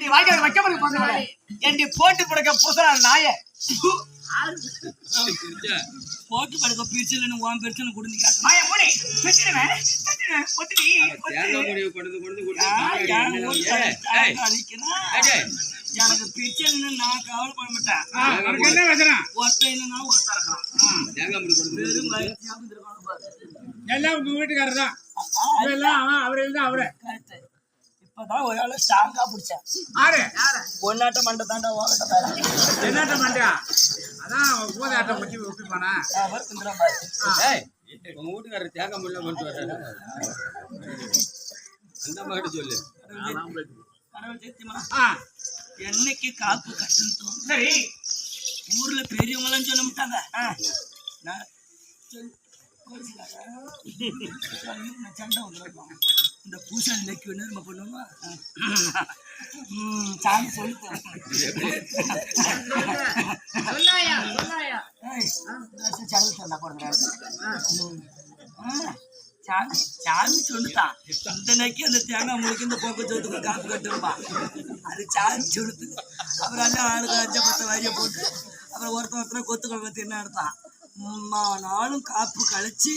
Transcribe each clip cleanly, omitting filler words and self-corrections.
நீ வாய்க்கால வைக்க போறது பாக்கல என்டி போட்டு படுக்க புசரா நாயே போட்டு படுக்க பிரிச்சலன்னு உன் பிரச்சனை குடுந்து காட்டு மாய மூடி வெச்சிடுவேன் ஒட்டிடி தேங்காய் முடிவு கொண்டு எனக்கு பிரிச்சல்னு நான் கவலைப்பட மாட்டேன் என்ன வசனம் ஒருத்தனா ஒருத்தா இருக்கலாம் தேங்காய் முடிவு கொண்டு வெறும் வயிற்றாம இருக்காங்க பாரு எல்லாம் உங்க வீட்டுக்காரர் தான் இதெல்லாம் அவரே தான் அவரே இப்பதான் ஒரு ஆளு ஸ்ட்ராங்கா பிடிச்சேன் ஆறு ஒன்னாட்ட மண்டை தாண்டா ஓகட்ட என்னாட்ட மாட்டியா அதான் பூதாட்டம் வச்சு ஒப்பிப்பானா உங்க வீட்டுக்காரர் தேங்காய் முடியல கொண்டு வர்றாரு அந்த மாதிரி சொல்லு கடவுள் சத்தியமா என்னைக்கு காப்பு கட்டணும் சரி ஊர்ல பெரியவங்க எல்லாம் சொல்ல மாட்டாங்க சண்டை வந்துருக்கோம் இந்த பூசாரி நக்கி வேணும் நம்ம பண்ணுவோமா சாமி சொல்லிட்டேன் சாமி சொல்லுதான் இந்த நக்கி அந்த தேங்காய் முழுக்க இந்த போக்குவரத்துக்கு காப்பு கட்டுருப்பா அது சாமி சொல்லுது அப்புறம் எல்லாம் ஆளுக்கு 5-10 வாரியை போட்டு அப்புறம் ஒருத்தர் கொத்துக்கள் என்ன எடுத்தான் நாளும் காப்பு கழிச்சு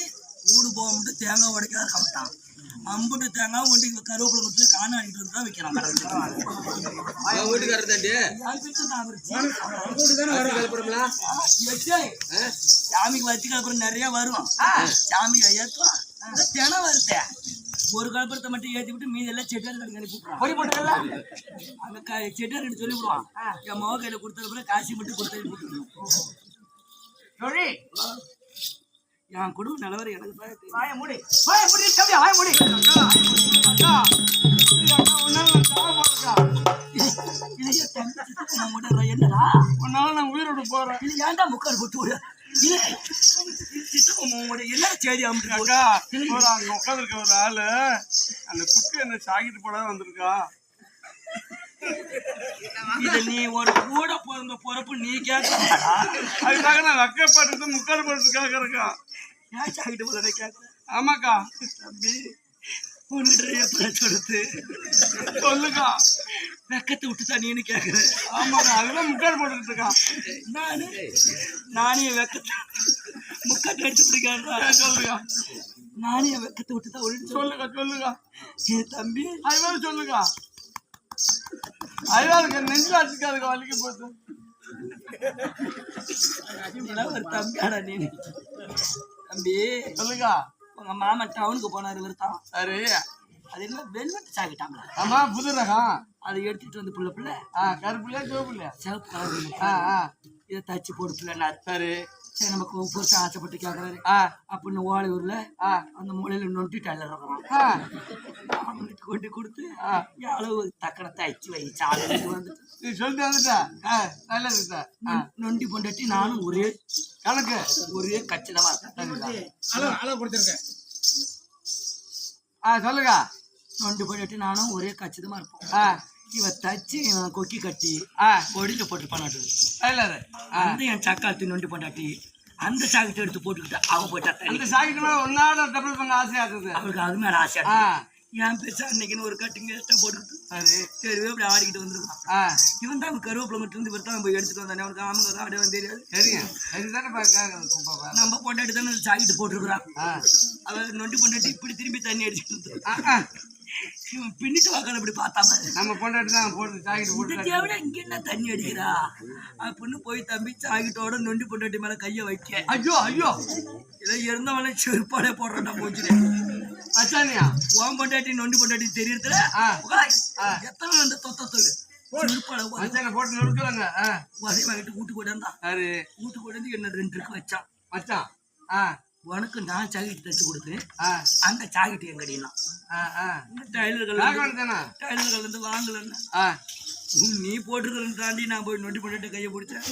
ஊடு போக மட்டும் தேங்காய் உடைக்காத கமிட்டான் அம்புட்டு தேங்காய் கொண்டு கருவேப்பிலை மட்டும் காணாடிட்டு வந்து தான் வைக்கிறான் வீட்டுக்காரர் சாமிக்கு வச்சு கலப்புறம் நிறைய வரும் சாமிக்கு ஏற்றுவான் தினம் வருத்தேன் ஒரு கலப்புறத்தை மட்டும் ஏற்றி விட்டு மீதி எல்லாம் செட்டியார் கடைக்கு அனுப்பிவிடுவான் அந்த செட்டியார் கிட்ட சொல்லி விடுவான் என் மக கையில கொடுத்ததுக்கப்புறம் காசி மட்டும் கொடுத்து விட்டுருவோம் என் குடும்ப நிலவரம் எனக்கு வாய மூடி தம்பி வாய மூடி என்னடா உன்னால நான் உயிரோடு போறேன் இது ஏன்டா முக்கால் போட்டு விடு என்ன செய்தி அக்கா அங்க உட்காந்துருக்க ஒரு ஆளு அந்த குட்டி என்ன சாகிட்டு போட வந்திருக்கா இத நீ ஒரு கூட பிறந்த பொறப்பு நீ கேட்க அதுக்காக நான் வெக்கப்பட்டு முக்கால் போட்டு கேட்கறக்கா ஏன் சாகிட்டு போல கேட்க ஆமாக்கா தம்பி கொடுத்து சொல்லுக்கா வெக்கத்தை விட்டுதா நீனு கேக்குறேன் ஆமாக்கா அதுதான் முக்கால் போட்டுட்டு இருக்கான் நானே வெக்கத்தை முக்காட்டு அடிச்சு பிடிக்காடுறா சொல்லுக்கா நானே வெக்கத்தை விட்டுதான் ஒழிச்சு சொல்லுக்கா என் தம்பி அது மாதிரி சொல்லுக்கா ஐயாவுக்கு நெஞ்சில் அடிச்சுக்காதுக்கா வலிக்க போகுது ஒரு தம்பியாடா நீ தம்பி சொல்லுக்கா உங்க மாமன் டவுனுக்கு போனாரு விருத்தான் சரி அது என்ன வெல்வெட்டு சாக்கிட்டாங்களா ஆமா புது ரகம் அதை எடுத்துட்டு வந்து புள்ள கருப்புலையா சிவப்புலையா சிவப்பு கலர் இதை தச்சு போடு பிள்ளைனாரு சரி சரி நமக்கு புதுசா ஆசைப்பட்டு கேட்கறாரு அப்படின்னு ஓலையூர்ல அந்த மூலையில நொண்டி டெய்லர் இருக்கிறான் அவனுக்கு கொண்டு கொடுத்து அளவு தக்கனை தச்சு வை சாலை வந்துட்டு நீ சொல்லிட்டு வந்துட்டா நல்லதுட்டா நொண்டி பொண்டாட்டி நானும் ஒரே கணக்கு ஒரே கச்சிதமா இருக்கேன் அளவு கொடுத்துருக்கேன் சொல்லுங்க நொண்டி பொண்டாட்டி நானும் ஒரே கச்சிதமா இருப்போம் இவ தச்சு கொக்கி கட்டி கொடியில போட்டு பண்ணாட்டு அந்த என் சக்காத்தி நொண்டி பொண்டாட்டி அந்த சாக்கத்தை எடுத்து போட்டுக்கிட்டு அவன் போயிட்டா அந்த சாக்கிட்டு மேல ஒன்னாட டபுள் பண்ண ஆசையா இருக்குது அவளுக்கு அது மேல ஆசையா என் பேச்சா அன்னைக்குன்னு ஒரு கட்டிங்க போட்டுக்கிட்டு தெருவே அப்படி ஆடிக்கிட்டு வந்துருக்கான் இவன் தான் அவன் கருவேப்பிலை மட்டும் இருந்து இவர் போய் எடுத்துட்டு வந்தானே அவனுக்கு ஆமாங்க தான் அப்படியே தெரியாது நம்ம பொண்டாட்டி தானே சாக்கிட்டு போட்டுருக்குறான் அவன் நொண்டி பொண்டாட்டி இப்படி திரும்பி தண்ணி அடிச்சுட்டு இவன் பின்னிட்டு வாக்கால இப்படி பார்த்தாம நம்ம பொண்டாட்டி தான் போட்டு சாக்கிட்டு போட்டு இங்க என்ன தண்ணி அடிக்கிறா அப்படின்னு போய் தம்பி சாக்கிட்டோட நொண்டி பொண்டாட்டி மேல கைய வைக்க ஐயோ இதை இருந்தவன செருப்பாடே போடுறான் போச்சுனே அச்சானியா உன் பொண்டாட்டி நொண்டி பொண்டாட்டி தெரியறதுல எத்தனை அந்த தொத்தத்துக்கு போட்டு நொறுக்குறாங்க உதவி வாங்கிட்டு வீட்டுக்கு கொண்டாந்தான் வீட்டுக்கு கொண்டாந்து என்ன 2 இருக்கு வச்சான் மச்சான் உனக்கு நான் சாக்கிட்டு தச்சு கொடுத்தேன் அந்த சாக்கிட்டு எங்கடினா டைலர்கள் இருந்து வாங்கலன்னா நீ போட்டுக்கிறன்னு தாண்டி நான் போய் நொண்டி பண்ணிட்டு கையை பிடிச்சேன்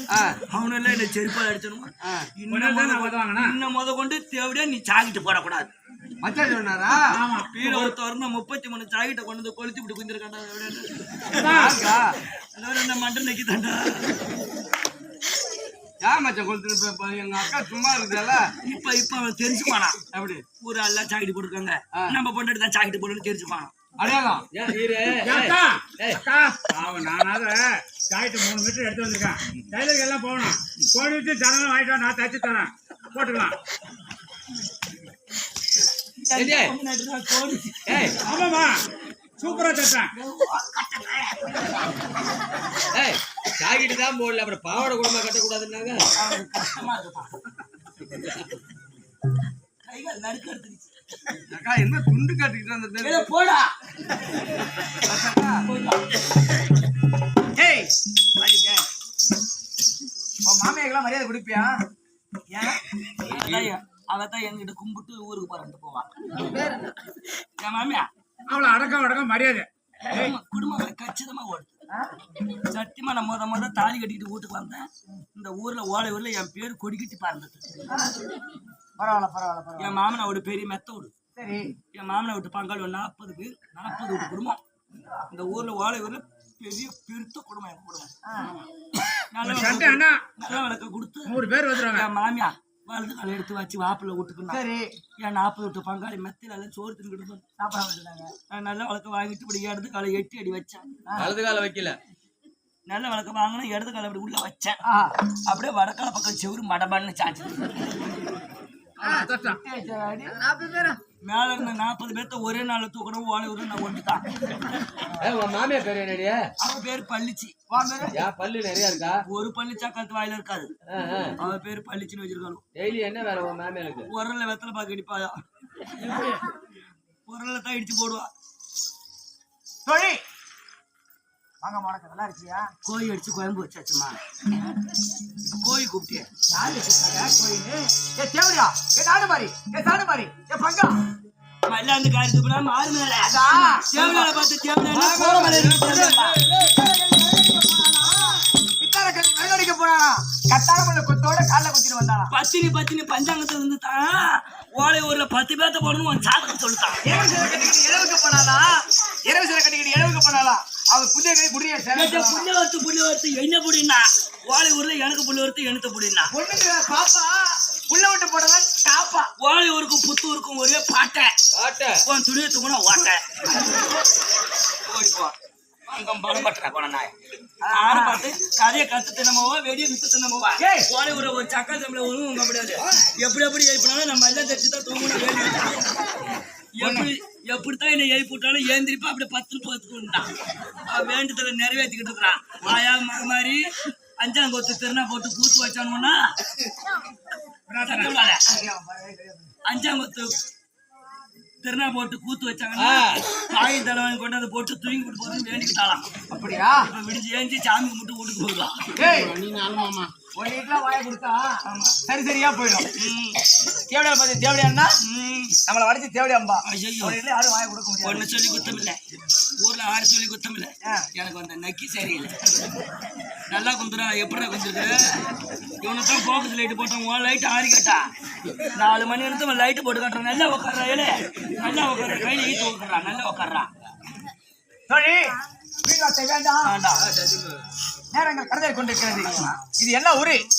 அவனெல்லாம் என்ன செருப்பால் அடிச்சனுமா இன்னும் முத கொண்டு தேவையா நீ சாக்கிட்டு போடக்கூடாது பீர ஒரு திறந்த 33 சாக்கிட்ட கொண்டு வந்து கொளுத்தி விட்டு குந்திருக்காண்டா மண்டன் நக்கி தாண்டா மச்சான் கொளுத்து எங்க அக்கா சும்மா இருக்குல்ல இப்ப அவன் தெரிஞ்சுப்பானா அப்படி ஊரா எல்லாம் சாக்கிட்டு போட்டுருக்காங்க நம்ம பொண்டாட்டி தான் சாக்கிட்டு போடணும்னு தெரிஞ்சுப்பானா அடையாளம் ஏன் நீரு அக்கா அக்கா அவன் நானாவது சாயிட்டு 3 மீட்டர் எடுத்து வந்திருக்கேன். டைலருக்கு எல்லாம் போகணும். போயிட்டு ஜனங்களும் வாங்கிட்டு வா, நான் தச்சு தரேன், போட்டுக்கலாம். ஏய் ஆமாம்மா, சூப்பரா தச்சேன். ஏய் ஜாக்கெட் தான் போடல, அப்புறம் பாவாடை கூடமா கட்டக்கூடாதுன்னாங்க. கைகள் நடுக்க எடுத்துக்கிச்சு. அக்கா என்ன துண்டு காட்டிக்கிட்டு வந்துட்டு போடா ஏய் வாடிங்க. உன் மாமியாருக்கெல்லாம் மரியாதை கொடுப்பியா? ஏன் அவதான் என்கிட்ட கும்பிட்டு ஊருக்கு போறேன்ட்டு போவான். என் மாமியா அவளை அடக்கம் மரியாதை. குடும்பம் கச்சிதமா ஓடுது. சத்தியமா நான் முத தாலி கட்டிக்கிட்டு வீட்டுக்கு வந்தேன். இந்த ஊர்ல ஓலை ஊர்ல என் பேர் கொடிக்கிட்டு பறந்துட்டு. பரவாயில்ல. என் மாமனை விட்டு பெரிய மெத்த விடு. சரி, என் மாமனை விட்டு பங்காளி 40 பேர், 40 வீட்டு குடும்பம். இந்த ஊர்ல ஓலை ஊர்ல பெரிய பெருத்த குடும்பம் என் குடும்பம். நல்ல விளக்க கொடுத்து 100 பேர் வந்துருவாங்க. என் மாமியா வலது காலை எடுத்து வச்சு வாப்பில விட்டுக்கணும். சரி, என் 40 வீட்டு பங்காளி மெத்தில எல்லாம் சோறு தின்னுக்கிட்டு சாப்பிட வந்துட்டாங்க. நான் நல்ல விளக்க வாங்கிட்டு இப்படி இடது காலை 8 அடி வச்சேன். வலது கால வைக்கல, நல்ல விளக்க வாங்கினா இடது காலை அப்படி உள்ள வச்சேன். அப்படியே வடக்கால பக்கம் செவரு மடபான்னு சாச்சு. மேல இருந்த 40 பேர்த்த ஒரே நாள்ல தூக்கணும். ஓலை ஊரு நான் ஒட்டுதான். உன் மாமியா பேர் என்னடியா? அவன் பேரு பள்ளிச்சி. ஏன் பல்லு நிறைய இருக்கா? ஒரு பள்ளிச்சா கழுத்து வாயில இருக்காது. அவன் பேரு பள்ளிச்சின்னு வச்சிருக்காங்க. டெய்லி என்ன வேலை உன் மாமியாருக்கு? உரல்ல வெத்தலை பாக்கு அடிப்பாயா, உரல்ல தான் இடிச்சு போடுவா. தொழி வாங்க, வணக்கம். நல்லா இருக்கியா? கோழி அடிச்சு குழம்பு வச்சாச்சுமா. கோழி கூப்பிட்டிய தேவடியா, நாடு மாதிரி சாடு மாதிரி பங்கா மல்லாந்து காரித்து போனா மாறு மேல தேவனால பார்த்து தேவனால போற மேல வெள்ளடிக்க போனா கத்தாரமுள்ள கொத்தோட கால குத்திட்டு வந்தானா. பத்தினி பஞ்சாங்கத்துல இருந்து தான் ஓலை ஊர்ல 10 பேர்த்த போடணும் உன் சாதகம் சொல்லிட்டான். இரவுக்கு போனாலா, இரவு சில கட்டிக்கிட்டு இரவுக்கு போனாலா, அவன் புதிய கை குடிய புள்ளி வறுத்து என்ன புடினா, ஓலை ஊர்ல எனக்கு புள்ளி வறுத்து எனக்கு புடினா. பொண்ணுங்க பாப்பா உள்ள விட்டு போடலாம் டாப்பா. ஓலை ஊருக்கும் புத்தூருக்கும் ஒரே பாட்டை உன் துணியை தூக்குனா ஓட்டை ஓடிப்போ. அங்கம் பணம் பட்டுறா போன நாய் ஆறு பார்த்து கதையை கத்து தினமாவா வெடியை வித்து தினமாவா. ஓலை ஊர ஒரு சக்கா தம்பளை ஒழுங்கும் உங்க முடியாது. எப்படி எழுப்பினாலும் நம்ம எல்லாம் தெரிச்சு தான் தூங்கணும். எப்படித்தான் என்னை எழுப்பி விட்டாலும் ஏந்திரிப்பா அப்படியே 10 பார்த்துக்கிட்டான். வேண்டுதலை நிறைவேற்றிக்கிட்டு இருக்கிறான். வாயா மாதிரி 5ஆம் கொத்து திருநா போட்டு கூத்து வச்சானுன்னா 5ஆம் கொத்து திருநா போட்டு கூத்து வச்சாங்கன்னா காய் தலைவன் கொண்டாந்து போட்டு தூங்கி விட்டு போறது வேண்டிக்கிட்டாலாம். அப்படியா? இப்ப விடிஞ்சு ஏஞ்சி சாமி கும்பிட்டு வீட்டுக்கு போயிடலாம். ஒரு வீட்டுல வாயை கொடுத்தா சரியா போயிடும். தேவடியா பார்த்து தேவடியான்னா நம்மளை வடிச்சு தேவடியாம்பா. ஒரு வீட்டுல யாரும் வாயை கொடுக்க முடியாது. ஒன்னு சொல்லி குத்தம் இல்லை, ஊர்ல 6 சொல்லி குத்தம் இல்லை. எனக்கு அந்த நக்கி சரியில்லை. நல்லா குந்துரா எப்படிடா குந்துருக்கு? இவனுக்கு போக்கஸ் லைட்டு போட்டான். உன் லைட் ஆறி கேட்டா 4 மணி நேரத்துக்கு லைட்டு போட்டு காட்டுறான். நல்லா உட்கார்றா, ஏழு நல்லா உட்கார்ற, கையில ஈத்து உட்கார்றான், நல்லா உட்கார்றான். தொழி வேண்டாம், நேரங்கள் கடலை கொண்டிருக்கிறது. இது என்ன ஊரு?